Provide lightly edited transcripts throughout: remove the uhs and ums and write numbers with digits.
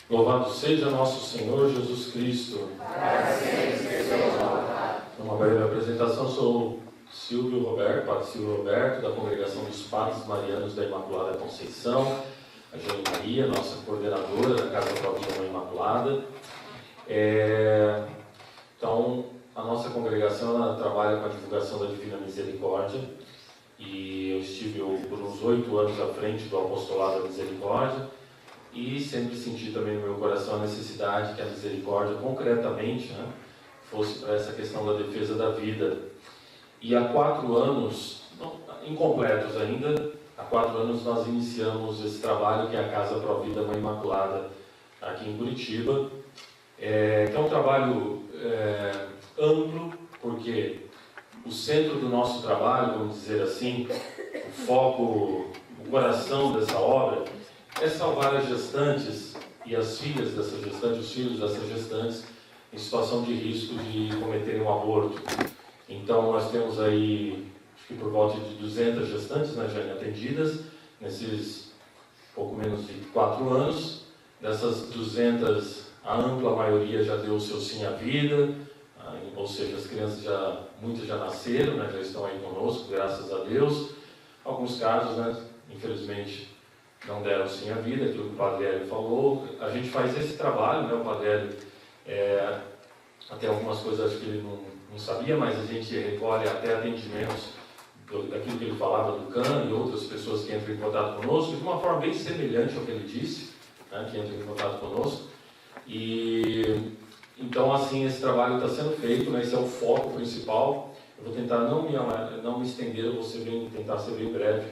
Louvado seja nosso Senhor Jesus Cristo. Uma breve apresentação, sou Silvio Roberto, Padre Silvio Roberto, da Congregação dos Padres Marianos da Imaculada Conceição, a Jane Maria, nossa coordenadora da Casa Própria Mãe Imaculada. Então, a nossa congregação ela trabalha com a divulgação da Divina Misericórdia, e eu estive por uns 8 anos à frente do Apostolado da Misericórdia, e sempre senti também no meu coração a necessidade que a misericórdia, concretamente, fosse para essa questão da defesa da vida. E há 4 anos, incompletos ainda, há 4 anos nós iniciamos esse trabalho que é a Casa Pro Vida Mãe Imaculada, aqui em Curitiba, que é um trabalho amplo, porque o centro do nosso trabalho, vamos dizer assim, o foco, o coração dessa obra, é salvar as gestantes e as filhas dessas gestantes, os filhos dessas gestantes, em situação de risco de cometerem um aborto. Então, nós temos aí, acho que por volta de 200 gestantes, já atendidas, nesses pouco menos de 4 anos. Dessas 200, a ampla maioria já deu o seu sim à vida, ou seja, as crianças muitas já nasceram, já estão aí conosco, graças a Deus. Alguns casos, infelizmente, não deram sim à vida, aquilo que o Padre Hélio falou. A gente faz esse trabalho, o Padre Hélio, até algumas coisas acho que ele não sabia, mas a gente recolhe até atendimentos daquilo que ele falava do CAN e outras pessoas que entram em contato conosco, de uma forma bem semelhante ao que ele disse, que entram em contato conosco. E então, assim, esse trabalho está sendo feito, esse é o foco principal. Eu vou tentar não me estender, eu vou tentar ser bem breve.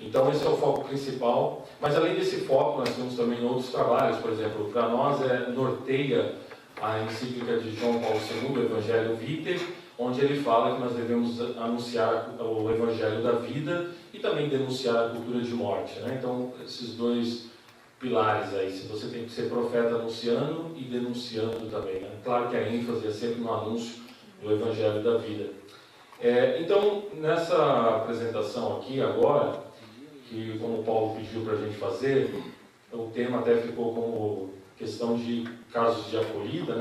Então, esse é o foco principal. Mas, além desse foco, nós temos também outros trabalhos. Por exemplo, para nós norteia a encíclica de João Paulo II, o Evangelho Vitae, onde ele fala que nós devemos anunciar o Evangelho da vida e também denunciar a cultura de morte. Então, esses 2 pilares aí, se você tem que ser profeta anunciando e denunciando também. Claro que a ênfase é sempre no anúncio do Evangelho da vida. Então, nessa apresentação aqui agora, que como o Paulo pediu para a gente fazer, o tema até ficou como questão de casos de acolhida,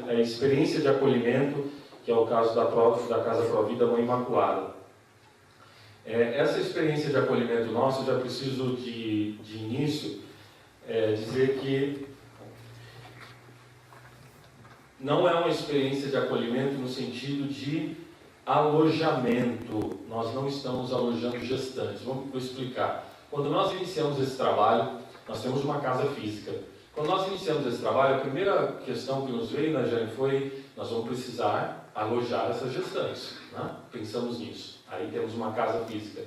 a experiência de acolhimento, que é o caso da Casa Pro Vida Mãe Imaculada. Essa experiência de acolhimento nossa, eu já preciso de início dizer que não é uma experiência de acolhimento no sentido de alojamento. Nós não estamos alojando gestantes. Vou explicar. Quando nós iniciamos esse trabalho, nós temos uma casa física. Quando nós iniciamos esse trabalho, a primeira questão que nos veio, Jane, foi: nós vamos precisar alojar essas gestantes. Pensamos nisso. Aí temos uma casa física.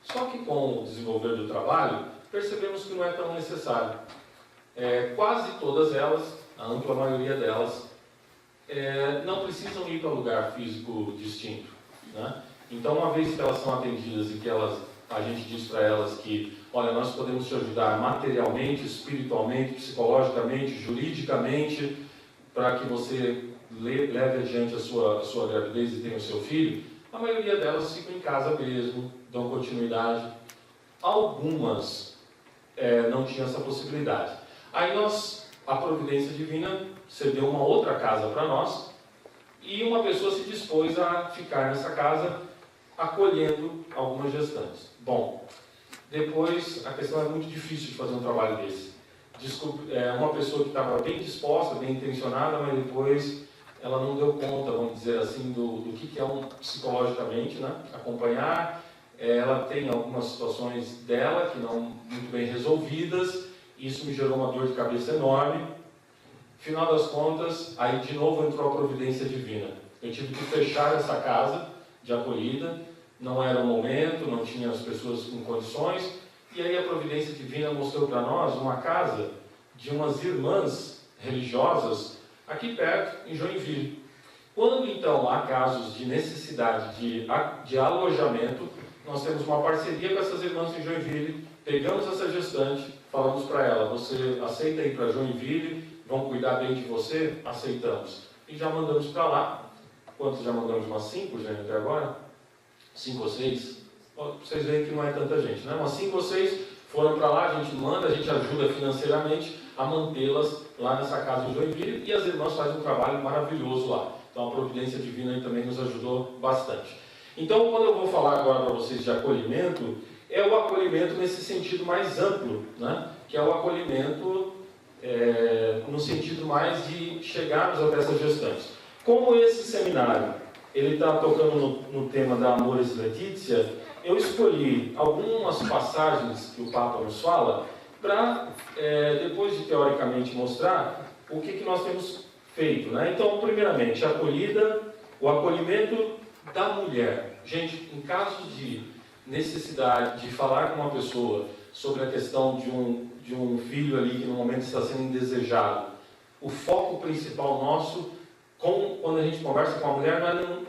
Só que com o desenvolver do trabalho, percebemos que não é tão necessário. Quase todas elas, a ampla maioria delas, não precisam ir para um lugar físico distinto. Então, uma vez que elas são atendidas e que a gente diz para elas que, olha, nós podemos te ajudar materialmente, espiritualmente, psicologicamente, juridicamente, para que você leve adiante a sua gravidez e tenha o seu filho, a maioria delas ficam em casa mesmo, dão continuidade. Algumas não tinham essa possibilidade. Aí a providência divina cedeu uma outra casa para nós, e uma pessoa se dispôs a ficar nessa casa acolhendo algumas gestantes. Bom, depois a questão é muito difícil de fazer um trabalho desse. Uma pessoa que estava bem disposta, bem intencionada, mas depois ela não deu conta, vamos dizer assim, do que é psicologicamente, acompanhar. Ela tem algumas situações dela que não muito bem resolvidas, isso me gerou uma dor de cabeça enorme. Final das contas, aí de novo entrou a providência divina. Eu tive que fechar essa casa de acolhida, não era o momento, não tinha as pessoas com condições, e aí a providência divina mostrou para nós uma casa de umas irmãs religiosas aqui perto, em Joinville. Quando então há casos de necessidade de alojamento, nós temos uma parceria com essas irmãs em Joinville, pegamos essa gestante, falamos para ela: você aceita ir para Joinville, vão cuidar bem de você? Aceitamos. E já mandamos para lá. Quantos já mandamos? Umas 5, gente, até agora? 5 ou 6? Vocês veem que não é tanta gente, Umas 5 ou 6 foram para lá, a gente manda, a gente ajuda financeiramente a mantê-las lá nessa casa em Joinville, e as irmãs fazem um trabalho maravilhoso lá. Então a providência divina aí também nos ajudou bastante. Então, quando eu vou falar agora para vocês de acolhimento, é o acolhimento nesse sentido mais amplo, né? Que é o acolhimento no sentido mais de chegarmos até essas gestantes. Como esse seminário ele está tocando no tema da Amoris Laetitia, eu escolhi algumas passagens que o Papa nos fala para, depois de teoricamente mostrar o que nós temos feito, né? Então, primeiramente, a acolhida, o acolhimento da mulher. Gente, em caso de necessidade de falar com uma pessoa sobre a questão de um filho ali que no momento está sendo indesejado, o foco principal nosso, quando a gente conversa com a mulher,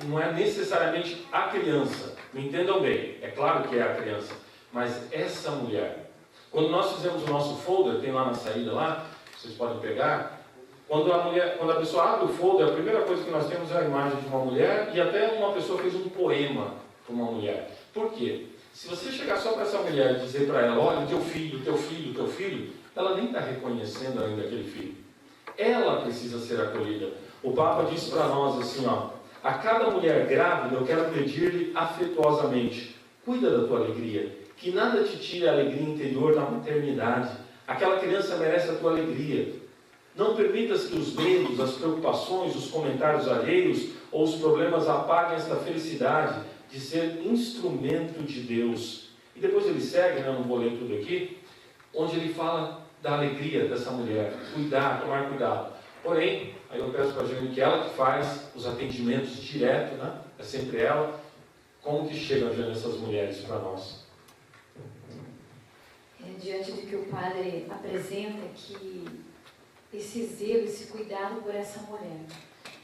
não é necessariamente a criança. Me entendam bem, é claro que é a criança, mas essa mulher. Quando nós fizemos o nosso folder, tem lá na saída lá, vocês podem pegar. Quando a pessoa abre o folder, a primeira coisa que nós temos é a imagem de uma mulher, e até uma pessoa fez um poema para uma mulher. Por quê? Se você chegar só para essa mulher e dizer para ela, olha, teu filho, teu filho, teu filho, ela nem está reconhecendo ainda aquele filho. Ela precisa ser acolhida. O Papa disse para nós assim, ó, a cada mulher grávida eu quero pedir-lhe afetuosamente, cuida da tua alegria, que nada te tire a alegria interior da maternidade. Aquela criança merece a tua alegria. Não permitas que os medos, as preocupações, os comentários alheios ou os problemas apaguem esta felicidade de ser instrumento de Deus. E depois ele segue, né, não vou ler tudo aqui, onde ele fala da alegria dessa mulher, cuidar, tomar cuidado. Porém, aí eu peço para a Jane que ela que faz os atendimentos direto, né? É sempre ela. Como que chegam, Jane, essas mulheres para nós? Diante do que o padre apresenta, que esse zelo, esse cuidado por essa mulher.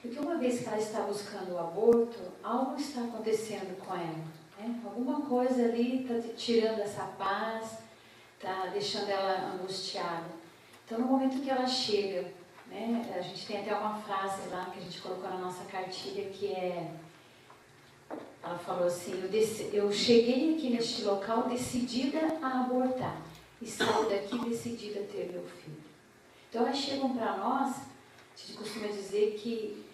Porque uma vez que ela está buscando o aborto, algo está acontecendo com ela. Né? Alguma coisa ali está tirando essa paz, está deixando ela angustiada. Então, no momento que ela chega, né, a gente tem até uma frase lá que a gente colocou na nossa cartilha, que ela falou assim, eu cheguei aqui neste local decidida a abortar, e saio daqui decidida a ter meu filho. Então elas chegam para nós, a gente costuma dizer que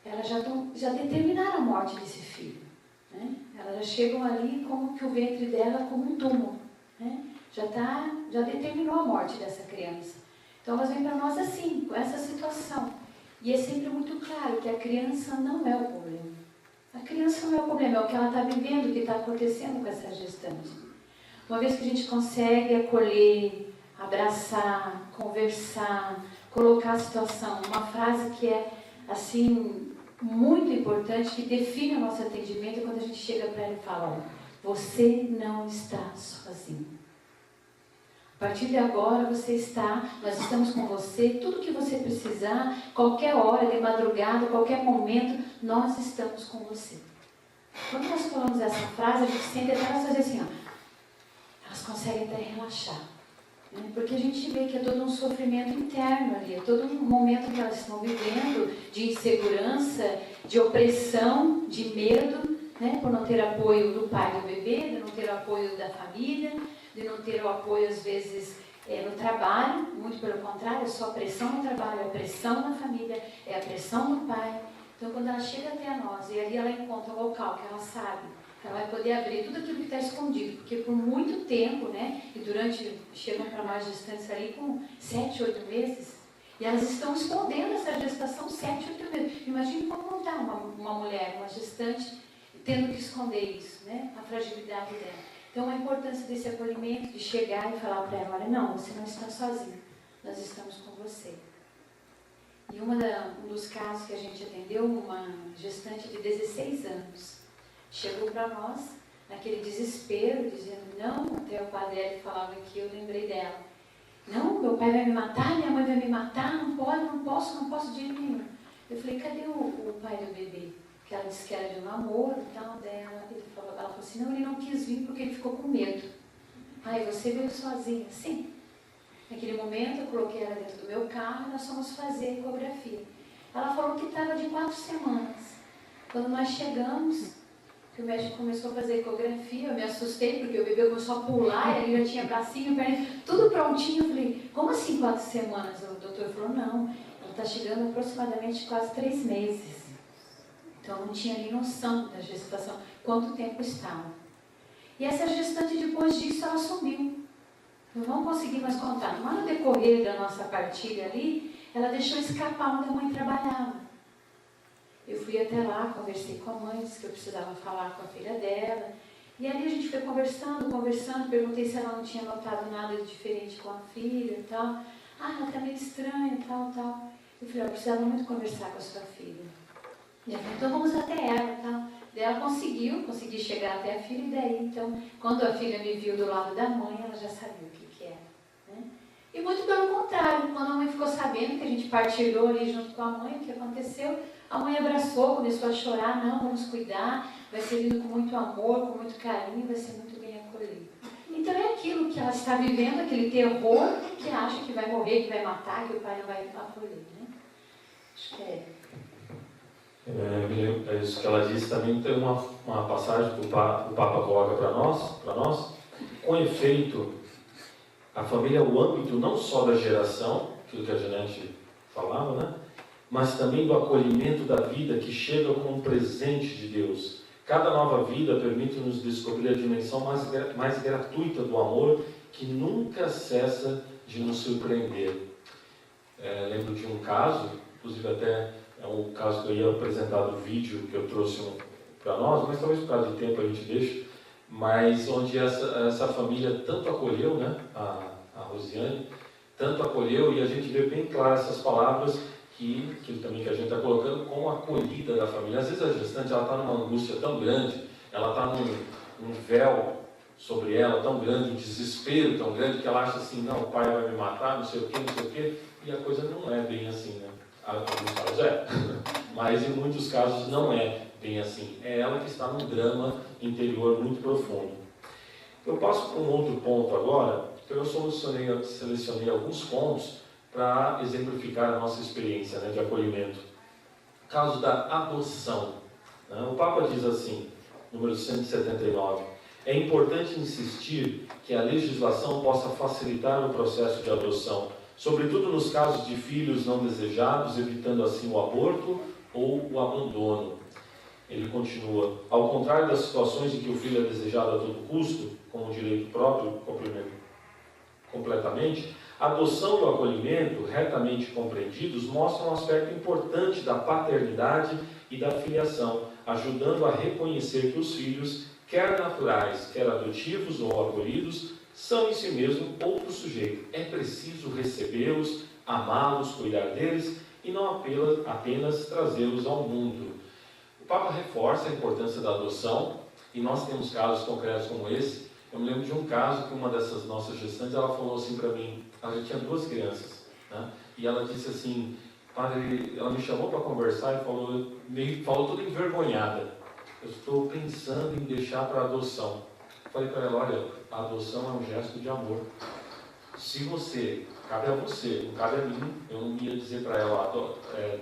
elas já determinaram a morte desse filho. Né? Elas já chegam ali como que o ventre dela como um túmulo. Né? Já determinou a morte dessa criança. Então elas vêm para nós assim, com essa situação. E é sempre muito claro que a criança não é o problema. A criança não é o problema, é o que ela está vivendo, o que está acontecendo com essa gestante. Uma vez que a gente consegue acolher, abraçar, conversar, colocar a situação, uma frase que é assim muito importante, que define o nosso atendimento, é quando a gente chega para ela e fala, olha, você não está sozinho. A partir de agora nós estamos com você, tudo que você precisar, qualquer hora, de madrugada, qualquer momento, nós estamos com você. Quando nós falamos essa frase, a gente sente até elas fazer assim, ó, elas conseguem até relaxar. Né? Porque a gente vê que é todo um sofrimento interno ali, é todo um momento que elas estão vivendo de insegurança, de opressão, de medo, né? Por não ter apoio do pai do bebê, de não ter apoio da família, de não ter o apoio, às vezes, no trabalho, muito pelo contrário, é só pressão no trabalho, é pressão na família, é a pressão do pai. Então, quando ela chega até nós, e ali ela encontra um local que ela sabe, que ela vai poder abrir tudo aquilo que está escondido, porque por muito tempo, né, e chegam para nós gestantes ali com 7, 8 meses, e elas estão escondendo essa gestação 7, 8 meses. Imagine como não está uma mulher, uma gestante, tendo que esconder isso, né, a fragilidade dela. Então, a importância desse acolhimento, de chegar e falar para ela, olha, não, você não está sozinho, nós estamos com você. E um dos casos que a gente atendeu, uma gestante de 16 anos, chegou para nós, naquele desespero, dizendo, não, até o padre Hélio falava aqui, eu lembrei dela, não, meu pai vai me matar, minha mãe vai me matar, não posso de jeito nenhum. Eu falei, cadê o pai do bebê? Que ela disse que era de um namoro e tal, dela. Ela falou assim, não, ele não quis vir porque ele ficou com medo. Ai, você veio sozinha? Sim. Naquele momento eu coloquei ela dentro do meu carro e nós fomos fazer a ecografia. Ela falou que estava de 4 semanas. Quando nós chegamos, que o médico começou a fazer ecografia, eu me assustei, porque o bebê começou a pular, ele já tinha bracinho, perna, tudo prontinho. Eu falei, como assim 4 semanas? O doutor falou, não, ela está chegando aproximadamente quase 3 meses. Então, eu não tinha nem noção da gestação, quanto tempo estava. E essa gestante, depois disso, ela sumiu. Eu não consegui mais contar. Mas no decorrer da nossa partilha ali, ela deixou escapar onde a mãe trabalhava. Eu fui até lá, conversei com a mãe, disse que eu precisava falar com a filha dela. E ali a gente foi conversando, perguntei se ela não tinha notado nada de diferente com a filha e tal. Ah, ela está meio estranha, tal. Eu falei, eu precisava muito conversar com a sua filha. E ela falou, então vamos até ela e tal. Daí ela consegui chegar até a filha, e daí, então, quando a filha me viu do lado da mãe, ela já sabia o que era. Né? E muito pelo contrário, quando a mãe ficou sabendo que a gente partilhou ali junto com a mãe, o que aconteceu, a mãe abraçou, começou a chorar, não, vamos cuidar, vai ser lido com muito amor, com muito carinho, vai ser muito bem acolhido. Então é aquilo que ela está vivendo, aquele terror que acha que vai morrer, que vai matar, que o pai não vai acolher. Né? Acho que é isso que ela disse. Também tem uma passagem que o Papa coloca para nós. Com efeito, a família é o âmbito não só da geração, aquilo que a Janete falava, né? Mas também do acolhimento da vida que chega como um presente de Deus. Cada nova vida permite-nos descobrir a dimensão mais gratuita do amor, que nunca cessa de nos surpreender. Lembro de um caso, inclusive até é um caso que eu ia apresentar do vídeo que eu trouxe para nós, mas talvez por causa de tempo a gente deixe, mas onde essa família tanto acolheu, né, a Rosiane, tanto acolheu, e a gente vê bem claro essas palavras que também que a gente está colocando como acolhida da família. Às vezes a gestante está numa angústia tão grande, ela está num véu sobre ela tão grande, um desespero tão grande, que ela acha assim, não, o pai vai me matar, não sei o quê, e a coisa não é bem assim, né? Em alguns casos mas em muitos casos não é bem assim. É ela que está num drama interior muito profundo. Eu passo para um outro ponto agora, que eu selecionei alguns pontos para exemplificar a nossa experiência, né, de acolhimento. Caso da adoção. Né? O Papa diz assim, número 179, é importante insistir que a legislação possa facilitar o processo de adoção, sobretudo nos casos de filhos não desejados, evitando assim o aborto ou o abandono. Ele continua, ao contrário das situações em que o filho é desejado a todo custo, com um direito próprio completamente, a adoção e o acolhimento, retamente compreendidos, mostram um aspecto importante da paternidade e da filiação, ajudando a reconhecer que os filhos, quer naturais, quer adotivos ou acolhidos, são em si mesmo outro sujeito. É preciso recebê-los, amá-los, cuidar deles e não apenas trazê-los ao mundo. O Papa reforça a importância da adoção, e nós temos casos concretos como esse. Eu me lembro de um caso que uma dessas nossas gestantes, ela falou assim para mim, ela já tinha 2 crianças, né? E ela disse assim, padre, ela me chamou para conversar e falou toda envergonhada, eu estou pensando em deixar para adoção. Eu falei para ela, olha, a adoção é um gesto de amor. Se você, cabe a você, não cabe a mim, eu não ia dizer para ela,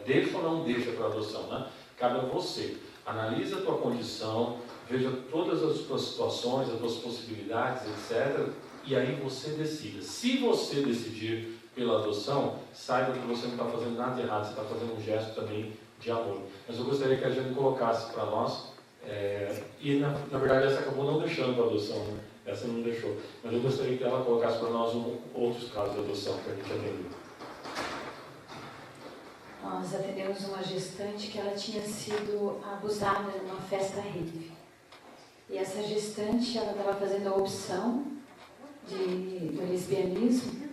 deixa ou não deixa para adoção, né? Cabe a você. Analisa a tua condição, veja todas as tuas situações, as tuas possibilidades, etc. E aí você decida. Se você decidir pela adoção, saiba que você não está fazendo nada de errado, você está fazendo um gesto também de amor. Mas eu gostaria que a gente colocasse para nós, e na verdade essa acabou não deixando para adoção, né? Essa não deixou. Mas eu gostaria que ela colocasse para nós outros casos de adoção que a gente atendeu. Nós atendemos uma gestante que ela tinha sido abusada numa festa rave. E essa gestante, ela estava fazendo a opção do lesbianismo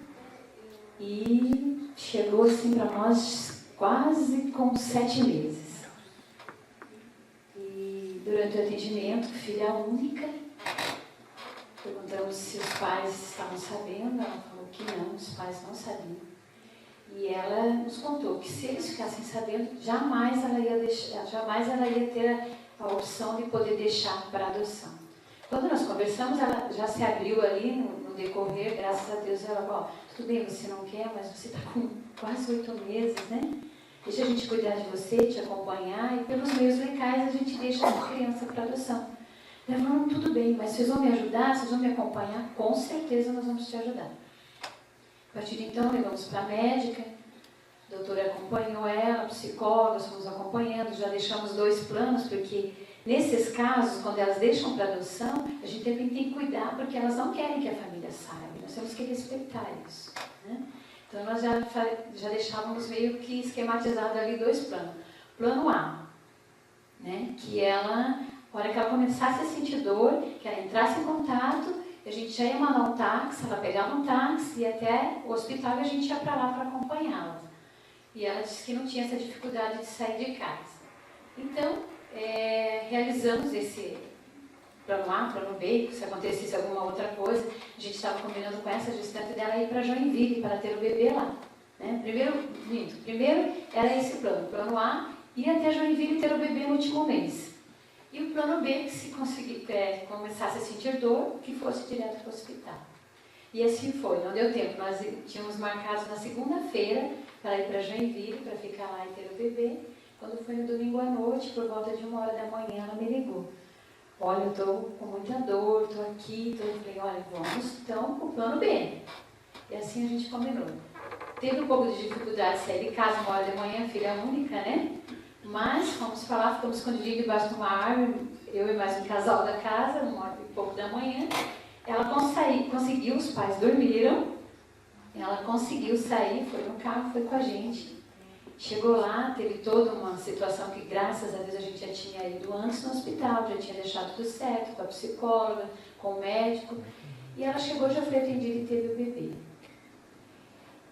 e chegou assim para nós quase com 7 meses. E durante o atendimento, filha única, perguntamos se os pais estavam sabendo, ela falou que não, os pais não sabiam. E ela nos contou que se eles ficassem sabendo, jamais ela ia ter a opção de poder deixar para adoção. Quando nós conversamos, ela já se abriu ali no decorrer, graças a Deus, ela falou, tudo bem, você não quer, mas você está com quase 8 meses, né? Deixa a gente cuidar de você, te acompanhar, e pelos meios legais a gente deixa a criança para adoção. Ela falou, tudo bem, mas vocês vão me ajudar, vocês vão me acompanhar? Com certeza nós vamos te ajudar. A partir de então, levamos para a médica, a doutora acompanhou ela, psicólogos, fomos acompanhando, já deixamos 2 planos, porque nesses casos, quando elas deixam para adoção, a gente também tem que cuidar, porque elas não querem que a família saiba, nós temos que respeitar isso, né? Então, nós já deixávamos meio que esquematizado ali 2 planos. Plano A, né? Que ela, na hora que ela começasse a sentir dor, que ela entrasse em contato, a gente já ia mandar um táxi, ela pegava um táxi e até o hospital e a gente ia para lá para acompanhá-la. E ela disse que não tinha essa dificuldade de sair de casa. Então, realizamos esse plano A, plano B, se acontecesse alguma outra coisa, a gente estava combinando com essa gestante dela ir para Joinville para ter o bebê lá. Né? Primeiro era esse plano A, ir até Joinville ter o bebê no último mês. E o plano B, que se começasse a sentir dor, que fosse direto para o hospital. E assim foi, não deu tempo. Nós tínhamos marcado na segunda-feira para ir para Joinville, para ficar lá e ter o bebê. Quando foi no domingo à noite, por volta de 1h da manhã, ela me ligou. Olha, eu estou com muita dor, estou aqui. Eu falei, olha, vamos então para o plano B. E assim a gente combinou. Teve um pouco de dificuldade de sair de casa 1h da manhã, filha única, né? Mas fomos falar, ficamos escondidinhos debaixo de uma árvore, eu e mais um casal da casa, 1h e pouco da manhã. Ela conseguiu, os pais dormiram, ela conseguiu sair, foi no carro, foi com a gente. Chegou lá, teve toda uma situação que, graças a Deus, a gente já tinha ido antes no hospital, já tinha deixado tudo certo, com a psicóloga, com o médico. E ela chegou, já foi atendida e teve o bebê.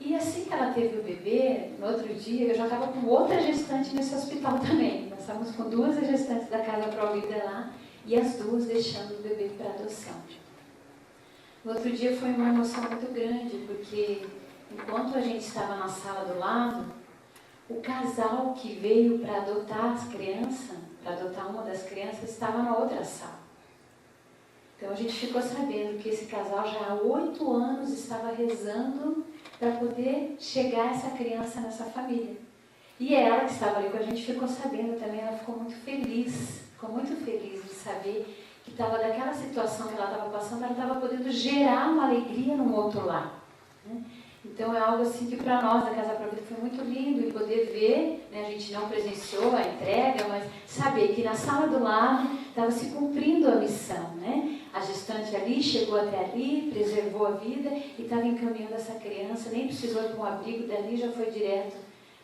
E assim que ela teve o bebê, no outro dia, eu já estava com outra gestante nesse hospital também. Nós estávamos com 2 gestantes da Casa Provida lá, e as 2 deixando o bebê para adoção. No outro dia foi uma emoção muito grande, porque enquanto a gente estava na sala do lado, o casal que veio para adotar as crianças, para adotar uma das crianças, estava na outra sala. Então a gente ficou sabendo que esse casal já há 8 anos estava rezando para poder chegar essa criança nessa família. E ela, que estava ali com a gente, ficou sabendo também, ela ficou muito feliz de saber que estava daquela situação que ela estava passando, ela estava podendo gerar uma alegria no outro lado. Né? Então é algo assim que para nós da Casa Provida foi muito lindo e poder ver, né, a gente não presenciou a entrega, mas saber que na sala do lado estava se cumprindo a missão, né? A gestante ali chegou até ali, preservou a vida e estava encaminhando essa criança, nem precisou ir para um abrigo, dali já foi direto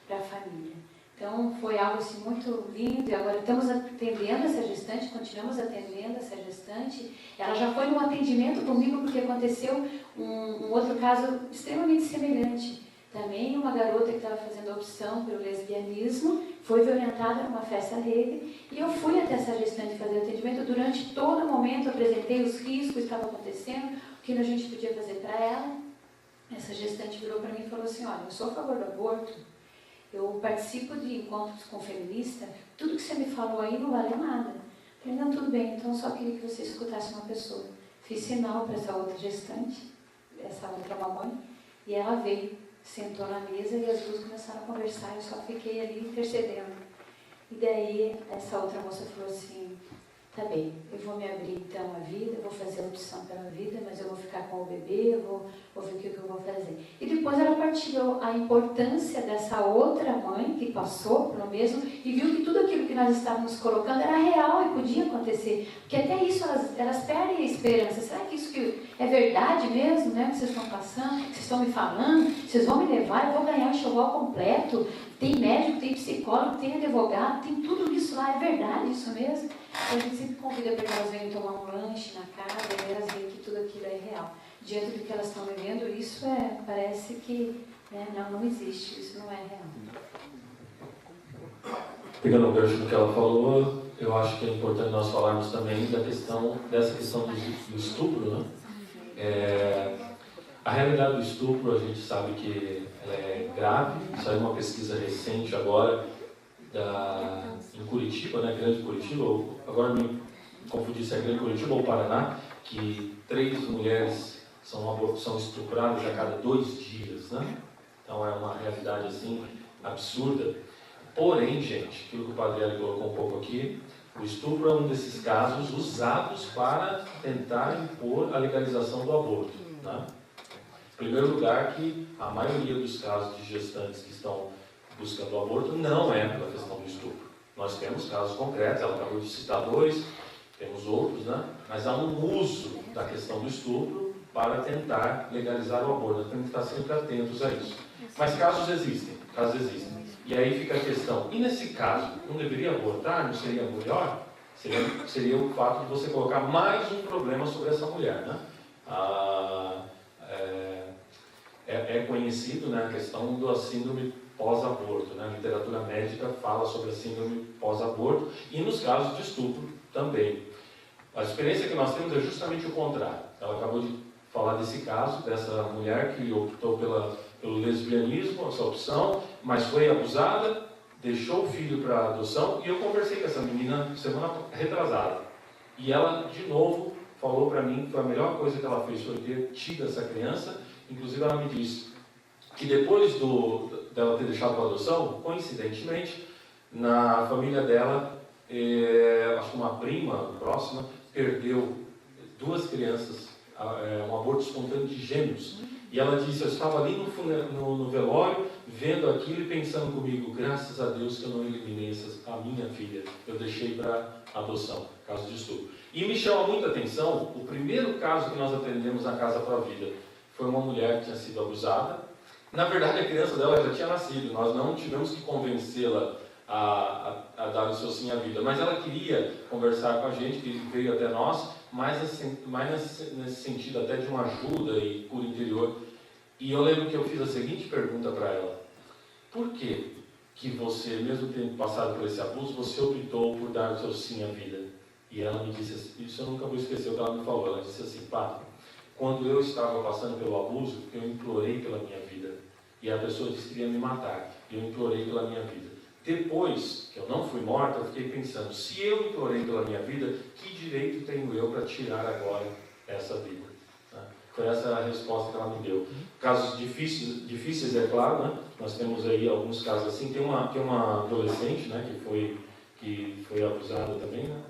para a família. Então foi algo assim muito lindo e agora estamos atendendo essa gestante, continuamos atendendo essa gestante. Ela já foi num atendimento comigo porque aconteceu um outro caso extremamente semelhante. Também uma garota que estava fazendo opção pelo lesbianismo, foi violentada numa festa rave e eu fui até essa gestante fazer o atendimento. Durante todo o momento eu apresentei os riscos que estavam acontecendo, o que a gente podia fazer para ela. Essa gestante virou para mim e falou assim, olha, eu sou a favor do aborto, eu participo de encontros com feministas, tudo que você me falou aí não valeu nada. Eu falei, não, tudo bem, então eu só queria que você escutasse uma pessoa. Fiz sinal para essa outra gestante, essa outra mamãe, e ela veio, sentou na mesa e as 2 começaram a conversar, eu só fiquei ali intercedendo. E daí essa outra moça falou assim, tá bem, eu vou me abrir então à vida, eu vou fazer a opção pela vida, mas eu vou ficar com o bebê, eu vou ver o que eu vou fazer. E depois ela partilhou a importância dessa outra mãe que passou pelo mesmo e viu que tudo aquilo que nós estávamos colocando era real e podia acontecer. Porque até isso elas perdem a esperança. Será que isso que é verdade mesmo, né? Que vocês estão passando, que vocês estão me falando, vocês vão me levar, eu vou ganhar o enxoval completo. Tem médico, tem psicólogo, tem advogado, tem tudo isso lá, é verdade isso mesmo? A gente sempre convida para que elas venham tomar um lanche na casa e elas veem que tudo aquilo é real. Diante do que elas estão vivendo, isso parece que não existe, isso não é real. Pegando o gancho do que ela falou, eu acho que é importante nós falarmos também dessa questão do estupro, né? A realidade do estupro, a gente sabe que ela é grave. Saiu uma pesquisa recente agora em Curitiba, né, Grande Curitiba, agora me confundi se é Grande Curitiba ou Paraná, que 3 mulheres são estupradas a cada 2 dias, né? Então é uma realidade assim absurda. Porém, gente, aquilo que o Padre Hélio colocou um pouco aqui, O estupro é um desses casos usados para tentar impor a legalização do aborto. Né? Em primeiro lugar, que a maioria dos casos de gestantes que estão buscando o aborto não é pela questão do estupro. Nós temos casos concretos, ela acabou de citar 2, temos outros, né? Mas há um uso da questão do estupro para tentar legalizar o aborto. Nós temos que estar sempre atentos a isso. Mas casos existem. E aí fica a questão, e nesse caso, não deveria abortar? Não seria melhor? Seria o fato de você colocar mais um problema sobre essa mulher, né? É conhecido, né, a questão da síndrome pós-aborto, né? A literatura médica fala sobre a síndrome pós-aborto e nos casos de estupro também. A experiência que nós temos é justamente o contrário. Ela acabou de falar desse caso, dessa mulher que optou pelo lesbianismo, essa opção, mas foi abusada, deixou o filho para adoção, e eu conversei com essa menina semana retrasada. E ela, de novo, falou para mim que foi a melhor coisa que ela fez foi ter tido essa criança. Inclusive ela me disse que depois dela ter deixado para adoção, coincidentemente, na família dela, acho que uma prima próxima, perdeu 2 crianças, um aborto espontâneo de gêmeos. E ela disse, eu estava ali no velório, vendo aquilo e pensando comigo, graças a Deus que eu não eliminei a minha filha, eu deixei para adoção, caso de estupro. E me chama muita atenção, o primeiro caso que nós atendemos na Casa Pro Vida foi uma mulher que tinha sido abusada. Na verdade, a criança dela já tinha nascido, nós não tivemos que convencê-la a dar o seu sim à vida, mas ela queria conversar com a gente, que veio até nós, mais nesse sentido até de uma ajuda e cura interior. E eu lembro que eu fiz a seguinte pergunta para ela: por que você, mesmo tendo passado por esse abuso, você optou por dar o seu sim à vida? E ela me disse, isso eu nunca vou esquecer o que ela me falou, ela disse assim, padre, quando eu estava passando pelo abuso, eu implorei pela minha vida, e a pessoa disse que ia me matar, e eu implorei pela minha vida. Depois que eu não fui morta, eu fiquei pensando, se eu implorei pela minha vida, que direito tenho eu para tirar agora essa vida? Foi essa a resposta que ela me deu. Casos difíceis, é claro, né? Nós temos aí alguns casos assim. Tem uma adolescente, né, que foi abusada também, né?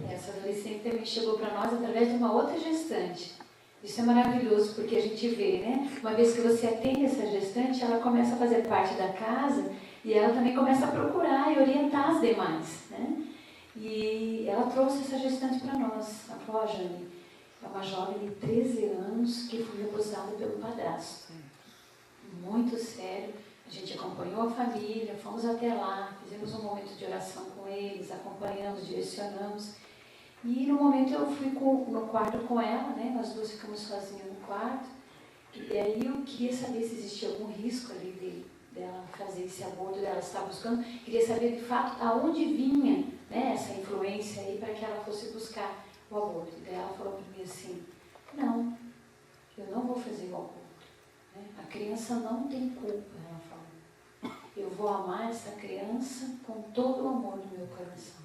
Essa adolescente também chegou para nós através de uma outra gestante. Isso é maravilhoso, porque a gente vê, né? Uma vez que você atende essa gestante, ela começa a fazer parte da casa e ela também começa a procurar e orientar as demais, né? E ela trouxe essa gestante para nós. Ela falou, Jane, é uma jovem de 13 anos que foi abusada pelo padrasto. Muito sério. A gente acompanhou a família, fomos até lá, fizemos um momento de oração com eles, acompanhamos, direcionamos. E no momento eu fui no quarto com ela, né? Nós 2 ficamos sozinhas no quarto. E aí eu queria saber se existia algum risco ali dela fazer esse aborto, dela estar buscando. Queria saber de fato aonde vinha, né, essa influência aí para que ela fosse buscar o aborto. E daí ela falou para mim assim, não, eu não vou fazer o aborto. Né? A criança não tem culpa, ela falou. Eu vou amar essa criança com todo o amor do meu coração.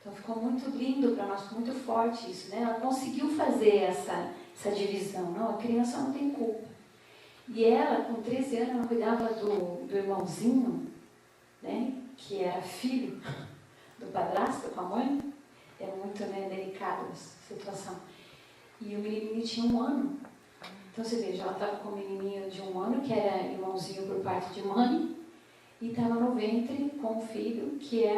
Então ficou muito lindo para nós, ficou muito forte isso, né? Ela conseguiu fazer essa divisão, não, a criança não tem culpa. E ela, com 13 anos, ela cuidava do irmãozinho, né, que era filho do padrasto com a mãe. Era muito, né, delicada essa situação. E o menininho tinha 1 ano. Então você veja, ela estava com um menininho de 1 ano, que era irmãozinho por parte de mãe, e estava no ventre com o filho, que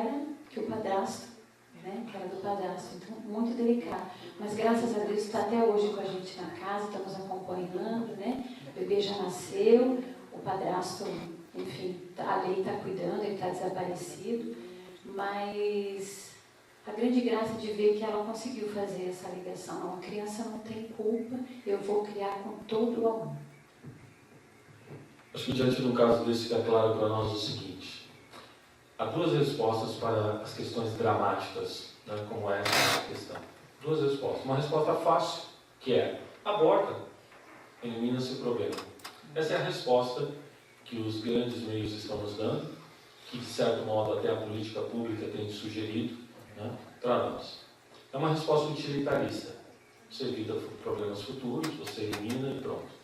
o padrasto, né, que era do padrasto. Então, muito delicado. Mas graças a Deus está até hoje com a gente na casa, estamos acompanhando, né? O bebê já nasceu, o padrasto, enfim, a lei está cuidando, ele está desaparecido, mas a grande graça de ver que ela conseguiu fazer essa ligação. Não, a criança não tem culpa, eu vou criar com todo o amor. Acho que diante de um caso desse fica claro para nós o seguinte: há 2 respostas para as questões dramáticas, né, como essa questão. 2 respostas. Uma resposta fácil, que é aborta. Elimina-se o problema. Essa é a resposta que os grandes meios estão nos dando, que de certo modo até a política pública tem sugerido, né, para nós. É uma resposta utilitarista. Você evita problemas futuros, você elimina e pronto.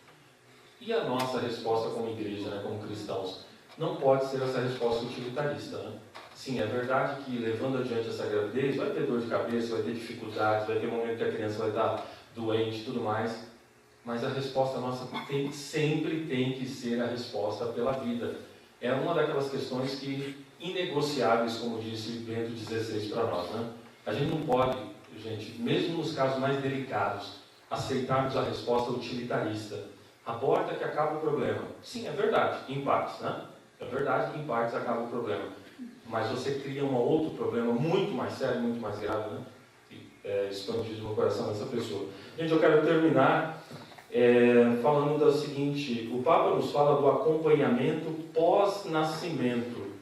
E a nossa resposta como igreja, né, como cristãos, não pode ser essa resposta utilitarista. Né? sim, é verdade que levando adiante essa gravidez, vai ter dor de cabeça, vai ter dificuldades, vai ter momento que a criança vai estar doente e tudo mais, mas a resposta nossa sempre tem que ser a resposta pela vida. É uma daquelas questões que, inegociáveis, como disse Bento XVI para nós, né? A gente não pode, gente, mesmo nos casos mais delicados, aceitarmos a resposta utilitarista. Aborta que acaba o problema. Sim, é verdade, em partes, né? É verdade que em partes acaba o problema. Mas você cria um outro problema muito mais sério, muito mais grave, né? Expandido no coração dessa pessoa. Gente, eu quero terminar falando da seguinte: o Papa nos fala do acompanhamento pós-nascimento.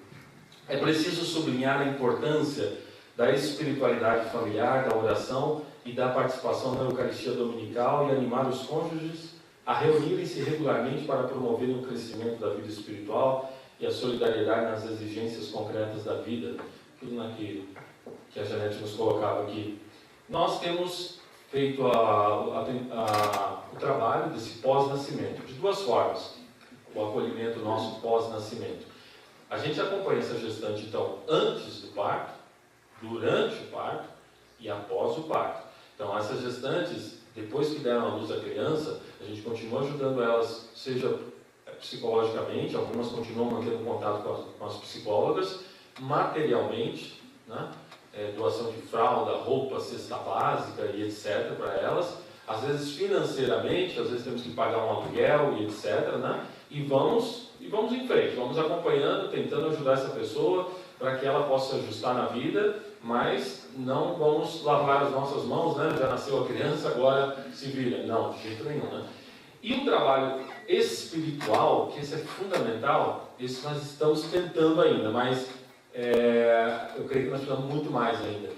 É preciso sublinhar a importância da espiritualidade familiar, da oração e da participação na Eucaristia Dominical e animar os cônjuges a reunirem-se regularmente para promoverem o crescimento da vida espiritual e a solidariedade nas exigências concretas da vida. Tudo naquilo que a Janete nos colocava aqui. Nós temos feito o trabalho desse pós-nascimento de duas formas. O acolhimento nosso pós-nascimento. A gente acompanha essa gestante, então, antes do parto, durante o parto e após o parto. Então, essas gestantes, depois que deram à luz a criança, a gente continua ajudando elas, seja psicologicamente, algumas continuam mantendo contato com as psicólogas, materialmente, né? Doação de fralda, roupa, cesta básica e etc. para elas. Às vezes financeiramente, às vezes temos que pagar um aluguel e etc. Né? E vamos em frente, vamos acompanhando, tentando ajudar essa pessoa para que ela possa se ajustar na vida, mas não vamos lavar as nossas mãos, né? Já nasceu a criança, agora se vira. Não, de jeito nenhum. Né? E um trabalho espiritual, que esse é fundamental, esse nós estamos tentando ainda, mas eu creio que nós precisamos muito mais ainda.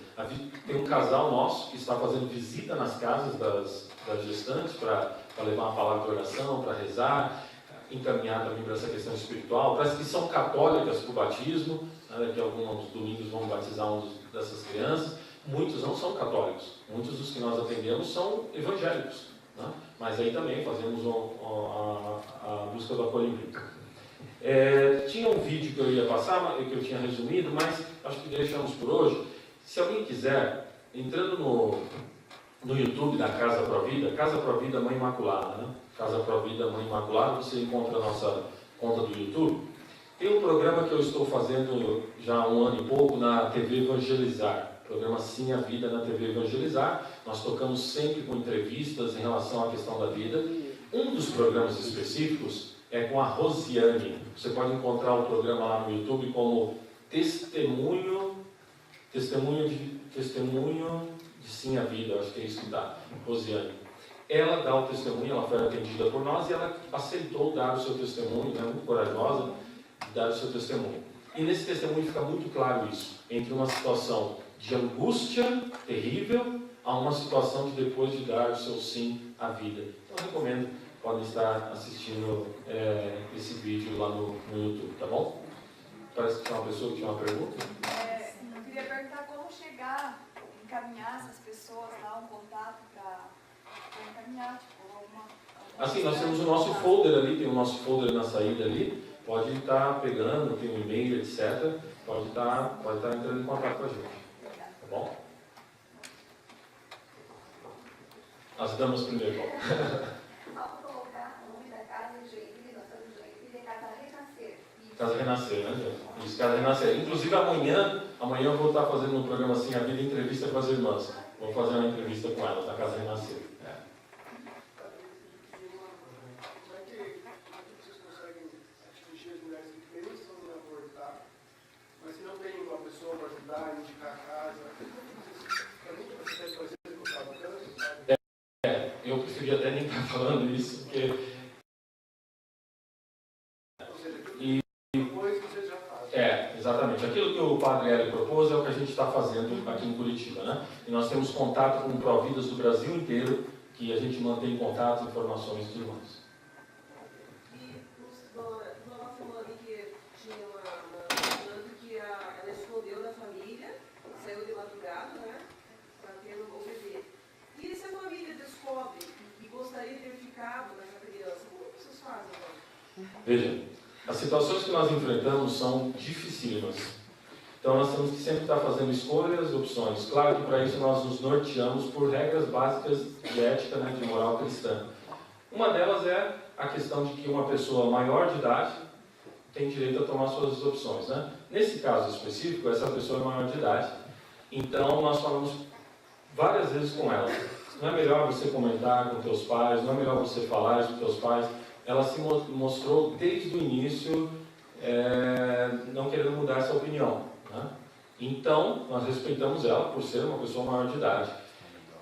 Tem um casal nosso que está fazendo visita nas casas das gestantes para levar uma palavra de oração, para rezar, encaminhar também para essa questão espiritual. Parece que são católicas para o batismo, né? Daqui a alguns domingos vão batizar dessas crianças. Muitos não são católicos, muitos dos que nós atendemos são evangélicos, né? Mas aí também fazemos a busca do acolhimento. Tinha um vídeo que eu ia passar, que eu tinha resumido, mas acho que deixamos por hoje. Se alguém quiser, entrando no YouTube da Casa Pro Vida Mãe Imaculada, né? Casa Pro Vida Mãe Imaculada, você encontra a nossa conta do YouTube. Tem um programa que eu estou fazendo já há 1 ano e pouco na TV Evangelizar. Programa Sim a Vida na TV Evangelizar. Nós tocamos sempre com entrevistas em relação à questão da vida. Um dos programas específicos é com a Rosiane. Você pode encontrar o programa lá no YouTube como Testemunho de Sim a Vida, acho que é isso que dá, Rosiane. Ela dá o testemunho, ela foi atendida por nós e ela aceitou dar o seu testemunho, né, muito corajosa, dar o seu testemunho. E nesse testemunho fica muito claro isso, entre uma situação de angústia terrível a uma situação de depois de dar o seu sim à vida. Então eu recomendo, podem estar assistindo esse vídeo lá no YouTube, tá bom? Parece que tinha uma pessoa que tinha uma pergunta. Eu queria perguntar como encaminhar essas pessoas lá, um contato para encaminhar, tipo, alguma assim, nós temos o nosso folder ali, tem o nosso folder na saída ali, pode estar pegando, tem um e-mail, etc. Pode estar entrando em contato com a gente. Tá bom? As damas primeiro. Vamos colocar o nome da casa em Joinville, nós estamos em Joinville, é Casa Renascer. Casa Renascer, né, gente? Isso, Casa Renascer. Inclusive amanhã eu vou estar fazendo um programa assim, a vida entrevista com as irmãs. Vou fazer uma entrevista com elas na Casa Renascer. Vocês conseguem atingir as mulheres que pensam em abortar, mas se não tem uma pessoa para ajudar, indicar a casa, é muito mais fácil que eu estava falando. Eu preferia até nem estar falando isso, porque... Ou seja, depois vocês já fazem. Exatamente. Aquilo que o Padre Hélio propôs é o que a gente está fazendo aqui em Curitiba, né? E nós temos contato com Providas do Brasil inteiro, que a gente mantém contato, informações e tudo mais. Nós falando que tinha uma que ela escondeu da família, saiu de madrugada, né? Para ter o bebê. E se a família descobre e gostaria de ter ficado nessa criança, como vocês fazem, então? Veja, as situações que nós enfrentamos são dificílimas. Então nós temos que sempre estar fazendo escolhas, opções. Claro que para isso nós nos norteamos por regras básicas de ética, né, de moral cristã. Uma delas é a questão de que uma pessoa maior de idade tem direito a tomar suas opções, né? Nesse caso específico, essa pessoa é maior de idade, então nós falamos várias vezes com ela. Não é melhor você comentar com teus pais, não é melhor você falar isso com teus pais. Ela se mostrou desde o início não querendo mudar essa opinião, né? Então, nós respeitamos ela por ser uma pessoa maior de idade.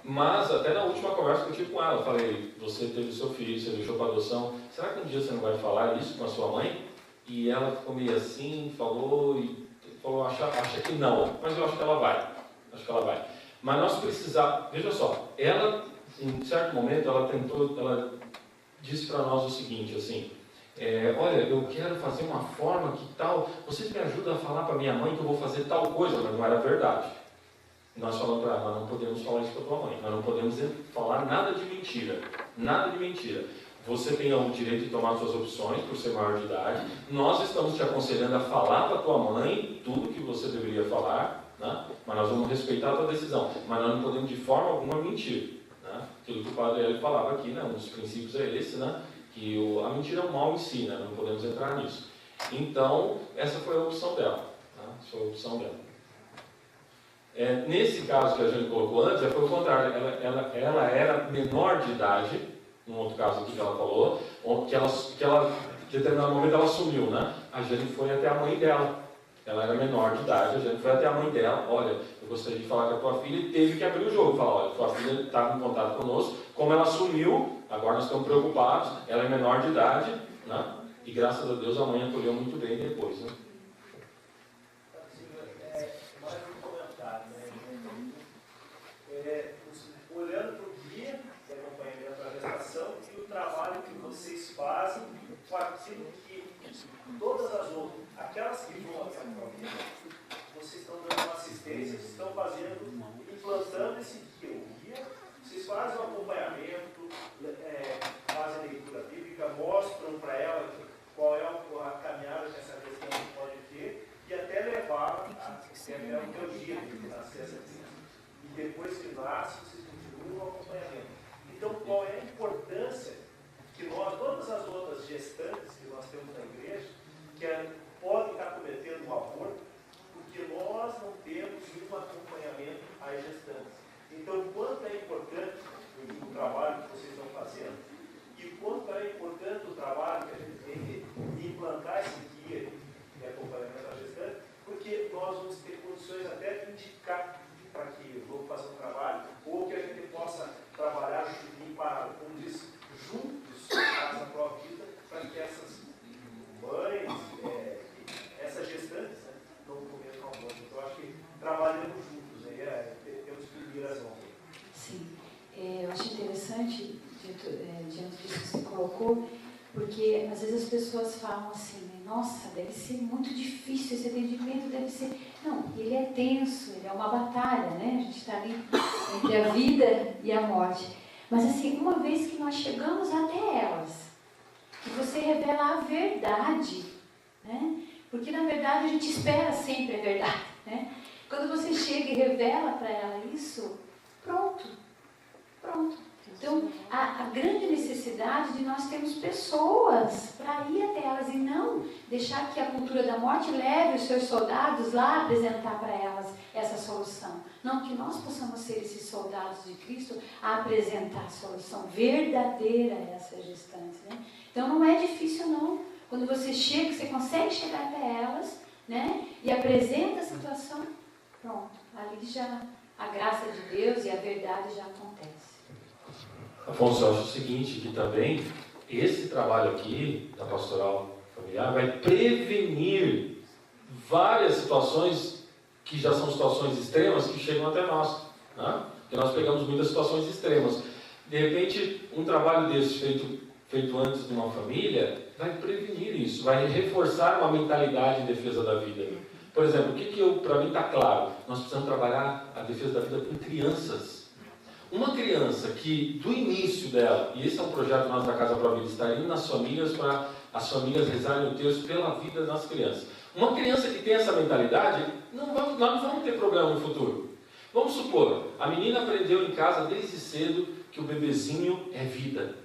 Mas, até na última conversa que eu tive com ela, eu falei, você teve seu filho, você deixou para adoção, será que um dia você não vai falar isso com a sua mãe? E ela ficou meio assim, falou, acha que não, mas eu acho que ela vai. Acho que ela vai. Mas nós precisamos, veja só, ela, em certo momento, ela disse para nós o seguinte, assim, olha, eu quero fazer uma forma que tal, você me ajuda a falar para minha mãe que eu vou fazer tal coisa, mas não era verdade. Nós falamos para ela, nós não podemos falar isso para tua mãe, nós não podemos falar nada de mentira, nada de mentira. Você tem o direito de tomar suas opções por ser maior de idade, nós estamos te aconselhando a falar para tua mãe tudo que você deveria falar, né? Mas nós vamos respeitar a tua decisão, mas nós não podemos de forma alguma mentir, né? Aquilo que o padre ele falava aqui, né? Um dos princípios é esse, né? Que a mentira é um mal em si, né? Não podemos entrar nisso. Então, essa foi a opção dela, né? Essa foi a opção dela. Nesse caso que a gente colocou antes, foi o contrário, ela era menor de idade, num outro caso aqui que ela falou, que ela em determinado momento ela sumiu, né? A gente foi até a mãe dela, ela era menor de idade, a gente foi até a mãe dela, olha, eu gostaria de falar com a tua filha, e teve que abrir o jogo, falar, olha, tua filha está em contato conosco, como ela sumiu, agora nós estamos preocupados, ela é menor de idade, né? E graças a Deus a mãe acolheu muito bem depois, né? Olhando para o guia de acompanhamento da gestação e o trabalho que vocês fazem com aquilo que todas as outras, aquelas que vão até a família, vocês estão dando uma assistência, vocês estão fazendo, implantando esse guia. O guia, vocês fazem um acompanhamento, fazem a leitura bíblica, mostram para ela qual é a caminhada que essa questão pode ter e até levá-la até o teu dia de nascer essa criança. E depois que nasce, vocês continuam o acompanhamento. Então, qual é a importância que nós, todas as outras gestantes que nós temos na igreja, que podem estar cometendo um aborto, porque nós não temos um acompanhamento às gestantes. Então, quanto é importante o trabalho que vocês estão fazendo e quanto é importante o trabalho que a gente tem de implantar esse guia de acompanhamento às gestantes, porque nós vamos ter condições até de indicar para que eu vou fazer um trabalho, ou que a gente possa trabalhar como diz, juntos, casa pró vida, para que essas mães, essas gestantes, né, não cometam aborto. Então, eu acho que trabalhando juntos, aí temos que unir as mãos. Sim, eu acho interessante, diante disso que você colocou, porque às vezes as pessoas falam assim, né, nossa, deve ser muito difícil, esse atendimento deve ser... Não, ele é tenso, ele é uma batalha, né? A gente está ali entre a vida e a morte. Mas assim, uma vez que nós chegamos até elas, que você revela a verdade, né? Porque na verdade a gente espera sempre a verdade, né? Quando você chega e revela para ela isso, pronto. Então, a grande necessidade de nós termos pessoas para ir até elas e não deixar que a cultura da morte leve os seus soldados lá a apresentar para elas essa solução. Não, que nós possamos ser esses soldados de Cristo a apresentar a solução verdadeira a essas gestantes, né? Então, não é difícil não. Quando você chega, você consegue chegar até elas, né? E apresenta a situação, pronto. Ali já a graça de Deus e a verdade já acontece. Afonso, eu acho o seguinte, que também esse trabalho aqui da pastoral familiar vai prevenir várias situações que já são situações extremas que chegam até nós, né? Porque nós pegamos muitas situações extremas. De repente, um trabalho desse feito antes de uma família vai prevenir isso, vai reforçar uma mentalidade em defesa da vida. Por exemplo, o que para mim está claro? Nós precisamos trabalhar a defesa da vida com crianças. Uma criança que, do início dela, e esse é um projeto nosso da Casa Pró Vida, está indo nas famílias para as famílias rezarem o texto pela vida das crianças. Uma criança que tem essa mentalidade, nós não vamos ter problema no futuro. Vamos supor, a menina aprendeu em casa desde cedo que o bebezinho é vida.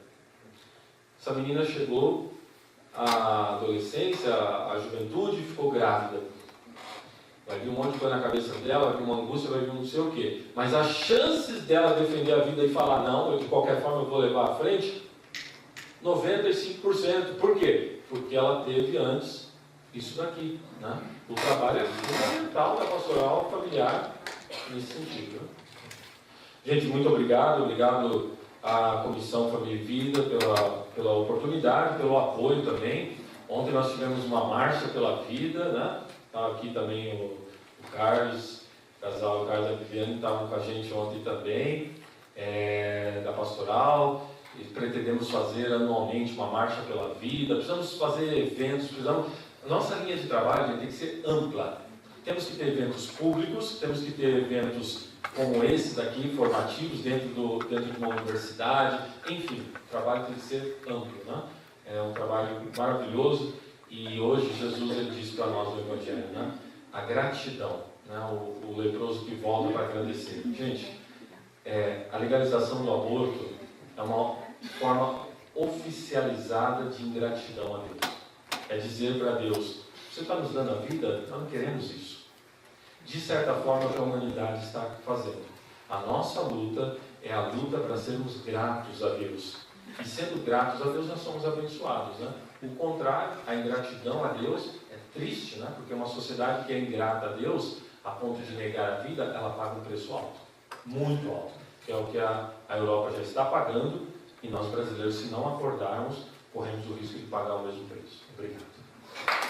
Essa menina chegou à adolescência, à juventude, ficou grávida. Vai vir um monte de coisa na cabeça dela, vai vir uma angústia, vai vir não sei o quê. Mas as chances dela defender a vida e falar não, eu de qualquer forma eu vou levar à frente, 95%. Por quê? Porque ela teve antes isso daqui. Né? O trabalho é fundamental da pastoral familiar nesse sentido. Né? Gente, muito obrigado. Obrigado à Comissão Família e Vida pela oportunidade, pelo apoio também. Ontem nós tivemos uma marcha pela vida, né? Estava aqui também o Carlos, o casal Carlos e a Viviane estavam com a gente ontem também, da pastoral. E pretendemos fazer anualmente uma marcha pela vida. Precisamos fazer eventos, nossa linha de trabalho tem que ser ampla. Temos que ter eventos públicos, temos que ter eventos como esse daqui, formativos, dentro de uma universidade. Enfim, o trabalho tem que ser amplo. Né? É um trabalho maravilhoso. E hoje Jesus ele disse para nós no Evangelho, né? A gratidão, né? O leproso que volta para agradecer. Gente, a legalização do aborto é uma forma oficializada de ingratidão a Deus. É dizer para Deus, você está nos dando a vida? Nós não queremos isso. De certa forma, o que a humanidade está fazendo. A nossa luta é a luta para sermos gratos a Deus. E sendo gratos a Deus, nós somos abençoados, né? O contrário, a ingratidão a Deus é triste, né? Porque uma sociedade que é ingrata a Deus, a ponto de negar a vida, ela paga um preço alto, muito alto, que é o que a Europa já está pagando, e nós brasileiros, se não acordarmos, corremos o risco de pagar o mesmo preço. Obrigado.